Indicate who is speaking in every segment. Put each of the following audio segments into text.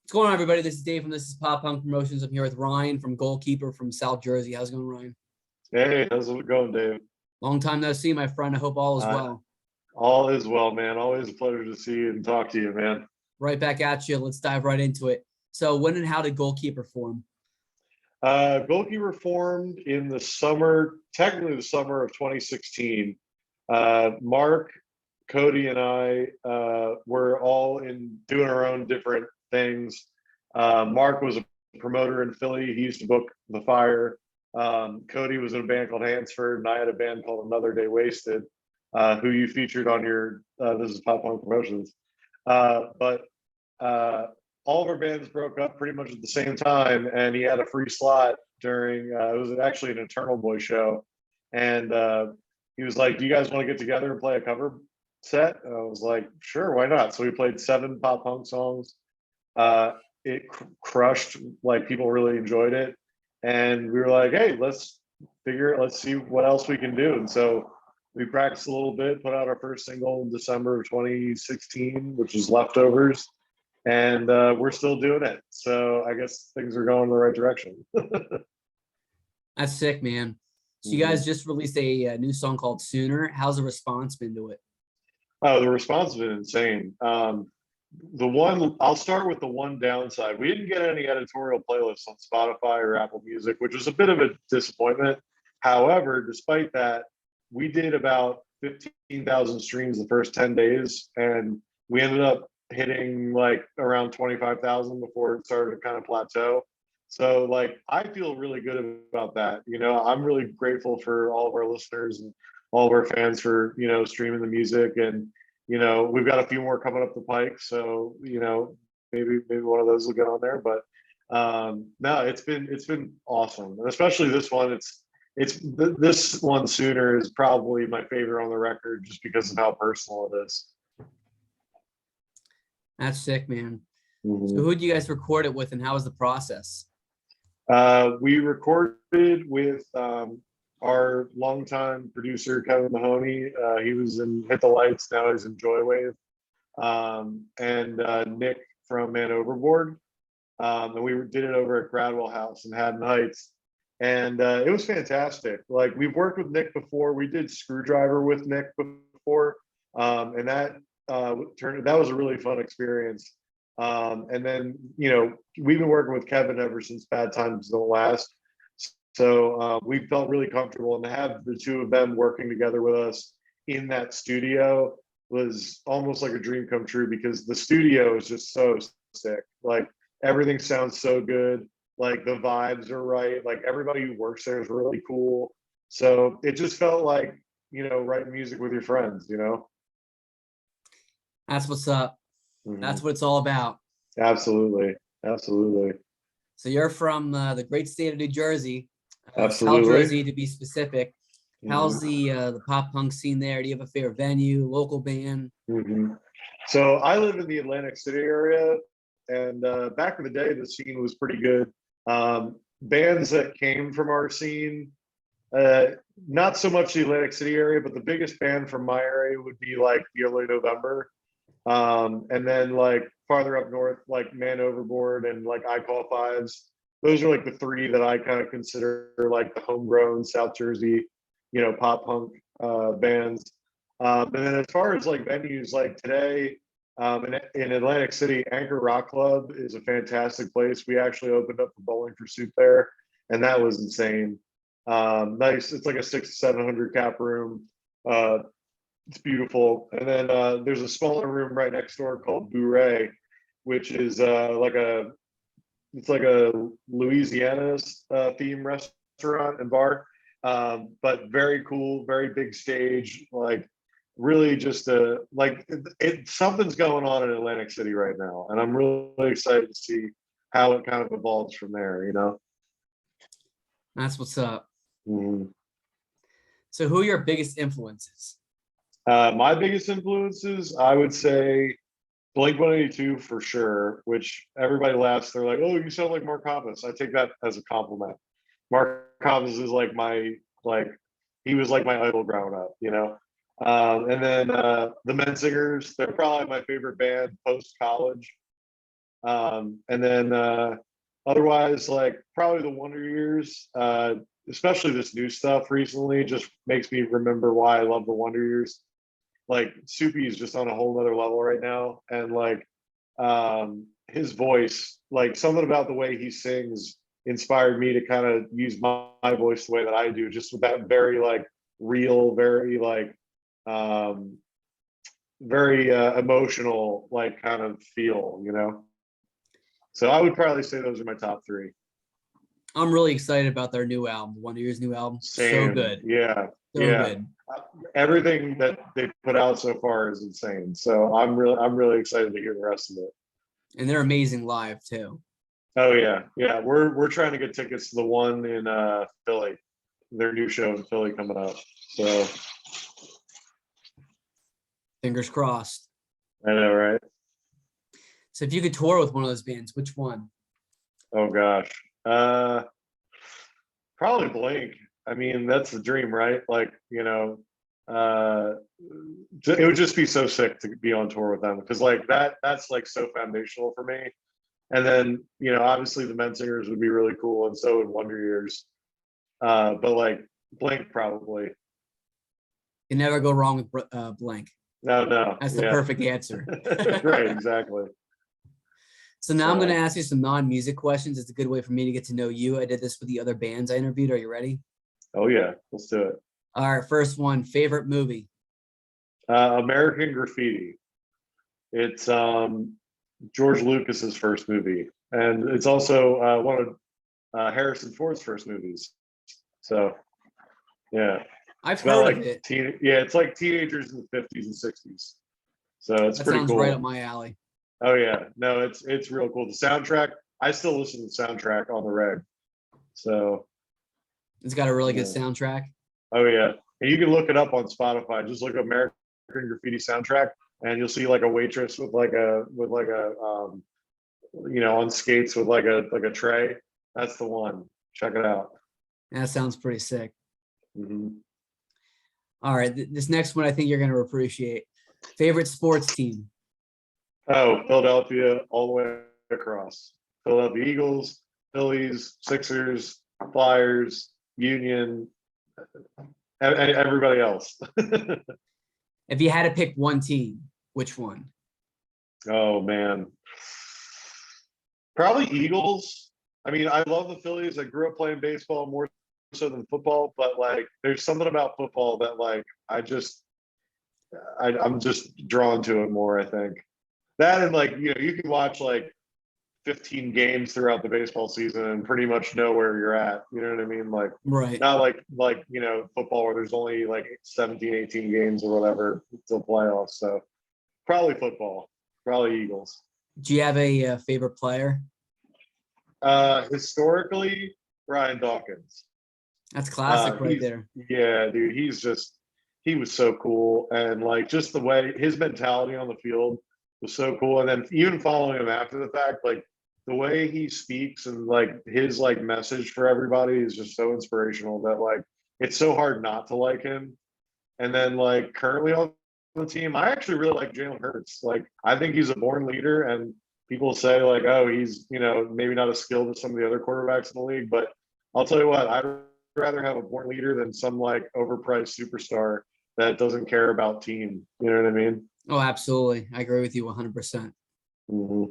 Speaker 1: What's going on, everybody? This is Dave from This is Pop Punk Promotions. I'm here with Ryan from Goalkeeper from South Jersey. How's it going, Ryan?
Speaker 2: Hey, how's it going, Dave?
Speaker 1: Long time no see, my friend. I hope all is
Speaker 2: Uh,
Speaker 1: well.
Speaker 2: all is well, man. Always a pleasure to see you and talk to you, man.
Speaker 1: Right back at you. Let's dive right into it. So, when and how did Goalkeeper form?
Speaker 2: Goalkeeper formed in the summer, technically the summer of 2016. Mark, Cody, and I were all in doing our own different things. Mark was a promoter in Philly. He used to book The Fire. Cody was in a band called Hansford, and I had a band called Another Day Wasted, who you featured on your This is Pop Punk Promotions. But all of our bands broke up pretty much at the same time, and he had a free slot during it was actually an Eternal Boy show, and he was like, "Do you guys want to get together and play a cover set?" And I was like, "Sure, why not?" So we played 7 pop punk songs. Uh, it crushed, like people really enjoyed it, and we were like, "Hey, let's see what else we can do." And so we practiced a little bit, put out our first single in December of 2016, which is Leftovers, and we're still doing it. So I guess things are going in the right direction.
Speaker 1: That's sick, man. So, you
Speaker 2: Mhm.
Speaker 1: guys just released a new song called Sooner. How's the response been to it?
Speaker 2: Oh, the response has been insane. The one I'll start with the one downside. We didn't get any editorial playlists on Spotify or Apple Music, which was a bit of a disappointment. However, despite that, we did about 15,000 streams the first 10 days, and we ended up hitting like around 25,000 before it started to kind of plateau. So like I feel really good about that. I'm really grateful for all of our listeners and all of our fans for, streaming the music, and we've got a few more coming up the pike. So, maybe one of those will get on there. But no, it's been awesome. And especially this one. This one Sooner is probably my favorite on the record just because of how personal it is.
Speaker 1: That's sick, man. So,
Speaker 2: Mhm.
Speaker 1: who did you guys record it with, and how was the process?
Speaker 2: We recorded with our longtime producer, Kevin Mahoney. He was in Hit the Lights, now he's in Joywave. And Nick from Man Overboard. And we did it over at Gradwell House in Haddon Heights. And it was fantastic. Like, we've worked with Nick before. We did Screwdriver with Nick before. And that was a really fun experience. And then, we've been working with Kevin ever since Bad Times Don't Last. So we felt really comfortable, and to have the two of them working together with us in that studio was almost like a dream come true, because the studio is just so sick. Like, everything sounds so good. Like, the vibes are right. Like, everybody who works there is really cool. So it just felt like, writing music with your friends.
Speaker 1: That's what's up.
Speaker 2: Hmm.
Speaker 1: That's what it's all about.
Speaker 2: Absolutely. Absolutely.
Speaker 1: So, you're from the great state of New Jersey, South
Speaker 2: Absolutely.
Speaker 1: Jersey to be specific. How's
Speaker 2: Hmm.
Speaker 1: the pop punk scene there? Do you have a favorite venue, local band?
Speaker 2: Hmm. So I live in the Atlantic City area, and back in the day, the scene was pretty good. Bands that came from our scene, uh, not so much the Atlantic City area, but the biggest band from my area would be like the Early November. And then like farther up north, like Man Overboard and like I Call Fives. Those are like the three that I kind of consider like the homegrown South Jersey, pop punk bands. And then as far as like venues, like today in Atlantic City, Anchor Rock Club is a fantastic place. We actually opened up the Bowling for Soup there, and that was insane. Nice. It's like a 600 to 700 cap room. Uh, it's beautiful. And then there's a smaller room right next door called Bourrée, which is it's like a Louisiana theme restaurant and bar, but very cool, very big stage. Like, really just something's going on in Atlantic City right now, and I'm really excited to see how it kind of evolves from there.
Speaker 1: That's what's up.
Speaker 2: Mhm.
Speaker 1: So, who are your biggest influences?
Speaker 2: My biggest influences, I would say Blink 182 for sure, which everybody laughs. They're like, "Oh, you sound like Mark Hoppus." I take that as a compliment. Mark Hoppus is like he was like my idol growing up. And then the Men Singers, they're probably my favorite band post college. And then otherwise, like probably the Wonder Years, especially this new stuff recently, just makes me remember why I love the Wonder Years. Like Soupy is just on a whole nother level right now, and like his voice, like something about the way he sings inspired me to kind of use my voice the way that I do, just with that very like real, very like very emotional like kind of feel, you know. So I would probably say those are my top three.
Speaker 1: I'm really excited about their new album, Wonder Year's new album. So
Speaker 2: Same.
Speaker 1: good.
Speaker 2: Yeah.
Speaker 1: So
Speaker 2: Yeah.
Speaker 1: good.
Speaker 2: Everything that they put out so far is insane. So I'm really excited to hear the rest of it.
Speaker 1: And they're amazing live too.
Speaker 2: Oh yeah. Yeah. We're trying to get tickets to the one in Philly, their new show in Philly coming up. So
Speaker 1: Fingers crossed.
Speaker 2: I know, right?
Speaker 1: So if you could tour with one of those bands, which one?
Speaker 2: Oh gosh. Probably Blink. I mean, that's the dream, right? Like, you know, it would just be so sick to be on tour with them because like that's like so foundational for me. And then, you know, obviously the Men Singers would be really cool, and so would Wonder Years. But like Blink probably.
Speaker 1: You never go wrong with Blank.
Speaker 2: No.
Speaker 1: That's the perfect answer.
Speaker 2: Right, exactly.
Speaker 1: So now I'm going to ask you some non-music questions. It's a good way for me to get to know you. I did this with the other bands I interviewed. Are you ready?
Speaker 2: Oh yeah, let's do it.
Speaker 1: All right, first one, favorite movie?
Speaker 2: American Graffiti. It's George Lucas's first movie, and it's also one of Harrison Ford's first movies. So yeah,
Speaker 1: I've heard of it.
Speaker 2: It's like teenagers in the 50s and 60s. So it's
Speaker 1: That
Speaker 2: pretty
Speaker 1: sounds
Speaker 2: cool.
Speaker 1: right up my alley.
Speaker 2: Oh yeah, no, it's real cool. The soundtrack, I still listen to the soundtrack on the reg. So
Speaker 1: it's got a really good soundtrack.
Speaker 2: Oh yeah, and you can look it up on Spotify. Just look up American Graffiti soundtrack, and you'll see like a waitress with like a you know, on skates with like a tray. That's the one. Check it out.
Speaker 1: That sounds pretty sick.
Speaker 2: Mm-hmm.
Speaker 1: All right, this next one I think you're going to appreciate. Favorite sports team?
Speaker 2: Oh, Philadelphia all the way across. Philadelphia Eagles, Phillies, Sixers, Flyers, Union, everybody else.
Speaker 1: If you had to pick one team, which one?
Speaker 2: Oh man, probably Eagles. I mean, I love the Phillies. I grew up playing baseball more so than football, but like, there's something about football that like I'm just drawn to it more. I think that, and like, you know, you can watch like 15 games throughout the baseball season and pretty much know where you're at. You know what I mean? Like,
Speaker 1: right.
Speaker 2: Not like you know, football where there's only like 17, 18 games or whatever till playoffs. So probably football, probably Eagles.
Speaker 1: Do you have a favorite player?
Speaker 2: Historically, Ryan Dawkins.
Speaker 1: That's classic right there.
Speaker 2: Yeah, dude, he was so cool, and like just the way his mentality on the field was so cool. And then even following him after the fact, like the way he speaks and like his like message for everybody is just so inspirational that like it's so hard not to like him. And then like currently on the team, I actually really like Jalen Hurts. Like I think he's a born leader, and people say like, oh, he's, you know, maybe not as skilled as some of the other quarterbacks in the league, but I'll tell you what, I'd rather have a born leader than some like overpriced superstar that doesn't care about team. You know what I mean?
Speaker 1: Oh, absolutely. I agree with you 100%.
Speaker 2: Mm-hmm.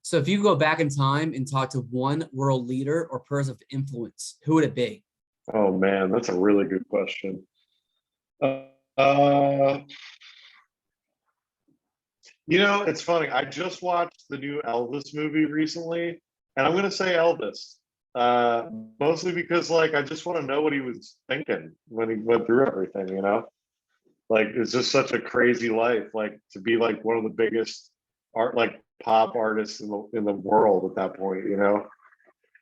Speaker 1: So if you go back in time and talk to one world leader or person of influence, who would it be?
Speaker 2: Oh man, that's a really good question. You know, it's funny. I just watched the new Elvis movie recently, and I'm going to say Elvis, mostly because like I just want to know what he was thinking when he went through everything. You know, like it's just such a crazy life. Like to be like one of the biggest pop artists in the world at that point. You know,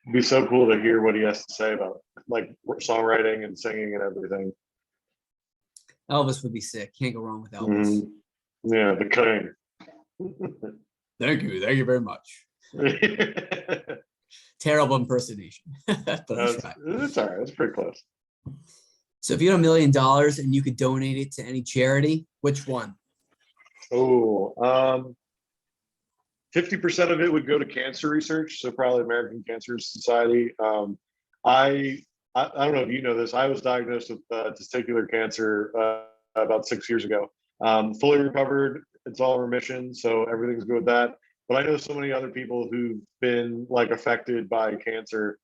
Speaker 2: it'd be so cool to hear what he has to say about like songwriting and singing and everything.
Speaker 1: Elvis would be sick. Can't go wrong with Elvis.
Speaker 2: Yeah, the king.
Speaker 1: Thank you very much. Terrible impersonation. But
Speaker 2: it's all right. It's pretty close.
Speaker 1: So if you had $1 million and you could donate it to any charity, which one?
Speaker 2: Oh, 50% of it would go to cancer research, so probably American Cancer Society. I don't know if you know this. I was diagnosed with testicular cancer about 6 years ago. Fully recovered. It's all remission, so everything's good with that. But I know so many other people who've been like affected by cancer,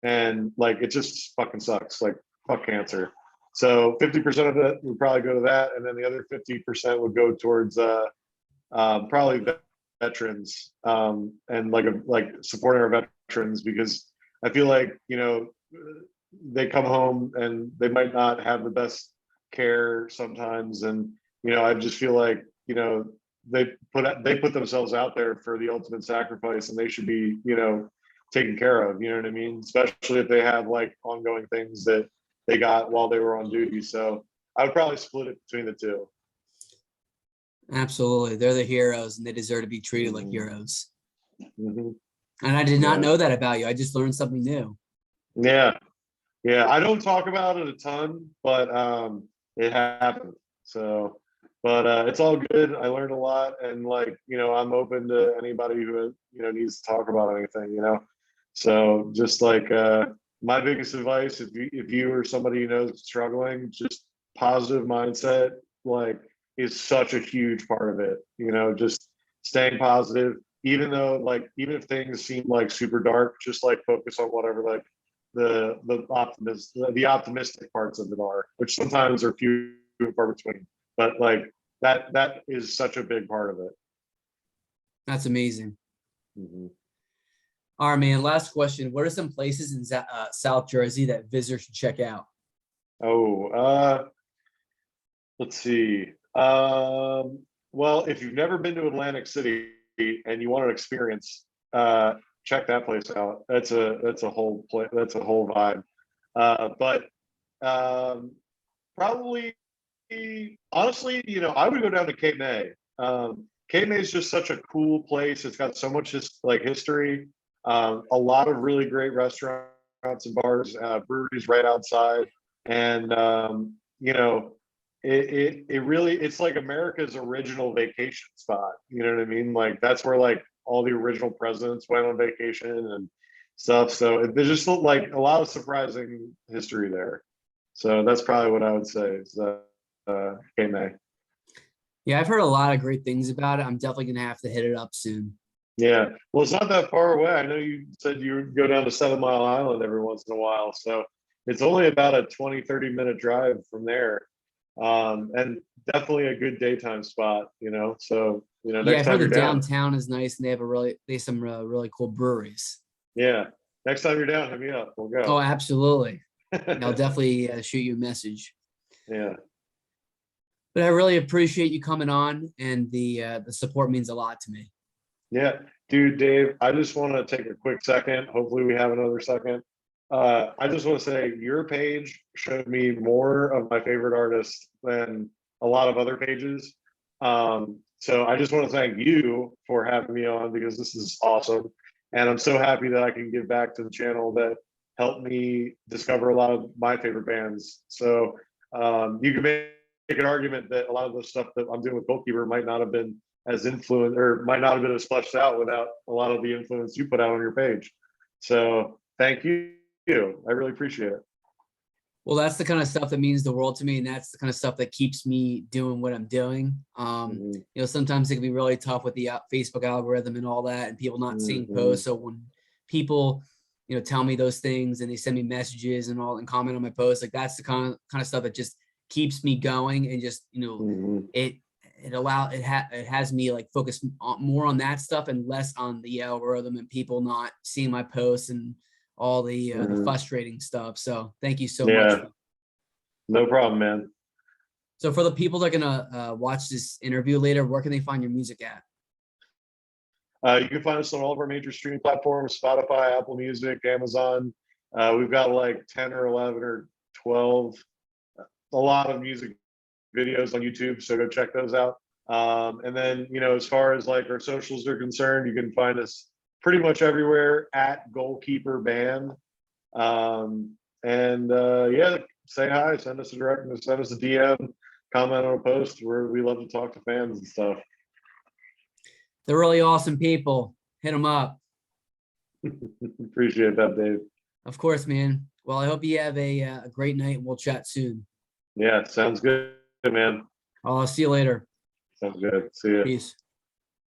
Speaker 2: and like it just fucking sucks. Like fuck cancer. So 50% of it would probably go to that, and then the other 50% would go towards probably veterans and like supporting our veterans, because I feel like they come home and they might not have the best care sometimes, and I just feel like they put themselves out there for the ultimate sacrifice, and they should be taken care of. You know what I mean? Especially if they have like ongoing things that they got while they were on duty. So I would probably split it between the two.
Speaker 1: Absolutely. They're the heroes and they deserve to be treated like heroes.
Speaker 2: Mm-hmm.
Speaker 1: And I did not know that about you. I just learned something new.
Speaker 2: Yeah. I don't talk about it a ton, but it happened. So, but it's all good. I learned a lot, and like I'm open to anybody who needs to talk about anything. So just like my biggest advice, if you or somebody you know is struggling, just positive mindset like is such a huge part of it. Just staying positive, even if things seem like super dark, just like focus on whatever like the optimistic parts of it are, which sometimes are few and far between. But like that is such a big part of it.
Speaker 1: That's amazing.
Speaker 2: Mm-hmm.
Speaker 1: All right, man. Last question. What are some places in South Jersey that visitors should check out?
Speaker 2: Let's see. Well, if you've never been to Atlantic City and you want an experience, check that place out. That's a whole place. That's a whole vibe. But probably, honestly, I would go down to Cape May. Cape May is just such a cool place. It's got so much history. A lot of really great restaurants and bars, breweries right outside, and it really, it's like America's original vacation spot. You know what I mean? Like that's where like all the original presidents went on vacation and stuff. So there's just like a lot of surprising history there. So that's probably what I would say is Cape May.
Speaker 1: Yeah, I've heard a lot of great things about it. I'm definitely gonna have to hit it up soon.
Speaker 2: Yeah, well, it's not that far away. I know you said you would go down to 7 Mile Island every once in a while, so it's only about a 20-30 minute drive from there, and definitely a good daytime spot. So
Speaker 1: Yeah,
Speaker 2: next
Speaker 1: I've
Speaker 2: time
Speaker 1: heard
Speaker 2: you're
Speaker 1: the
Speaker 2: down,
Speaker 1: downtown is nice and they have some really cool breweries.
Speaker 2: yeah, next time you're down, hit me up. We'll
Speaker 1: Oh,
Speaker 2: go.
Speaker 1: absolutely. I'll definitely shoot you a message.
Speaker 2: Yeah.
Speaker 1: But I really appreciate you coming on, and the support means a lot to me.
Speaker 2: Yeah, dude, Dave, I just want to take a quick second. Hopefully we have another second. I just want to say your page showed me more of my favorite artists than a lot of other pages. So I just want to thank you for having me on, because this is awesome. And I'm so happy that I can give back to the channel that helped me discover a lot of my favorite bands. So you can make an argument that a lot of the stuff that I'm doing with Goalkeeper might not have been as influenced, or might not have been as fleshed out without a lot of the influence you put out on your page. So thank you. I really appreciate it.
Speaker 1: Well, that's the kind of stuff that means the world to me, and that's the kind of stuff that keeps me doing what I'm doing. Sometimes it can be really tough with the Facebook algorithm and all that, and people not seeing posts. So when people, tell me those things and they send me messages and all and comment on my posts, like that's the kind of stuff that just keeps me going, and just it has me like focus more on that stuff and less on the algorithm and people not seeing my posts and all the frustrating stuff. So thank you so much.
Speaker 2: No problem, man.
Speaker 1: So for the people that are gonna watch this interview later, where can they find your music at?
Speaker 2: You can find us on all of our major streaming platforms: Spotify, Apple Music, Amazon. We've got like 10 or 11 or 12, a lot of music videos on YouTube, so go check those out. And then, as far as like our socials are concerned, you can find us pretty much everywhere at Goalkeeper Band. Yeah, say hi, send us a DM, comment on a post, where we love to talk to fans and stuff.
Speaker 1: They're really awesome people. Hit them up.
Speaker 2: Appreciate that, Dave.
Speaker 1: Of course, man. Well, I hope you have a great night and we'll chat soon.
Speaker 2: Yeah, sounds good, man.
Speaker 1: I'll see you later.
Speaker 2: Sounds good. See ya.
Speaker 1: Peace.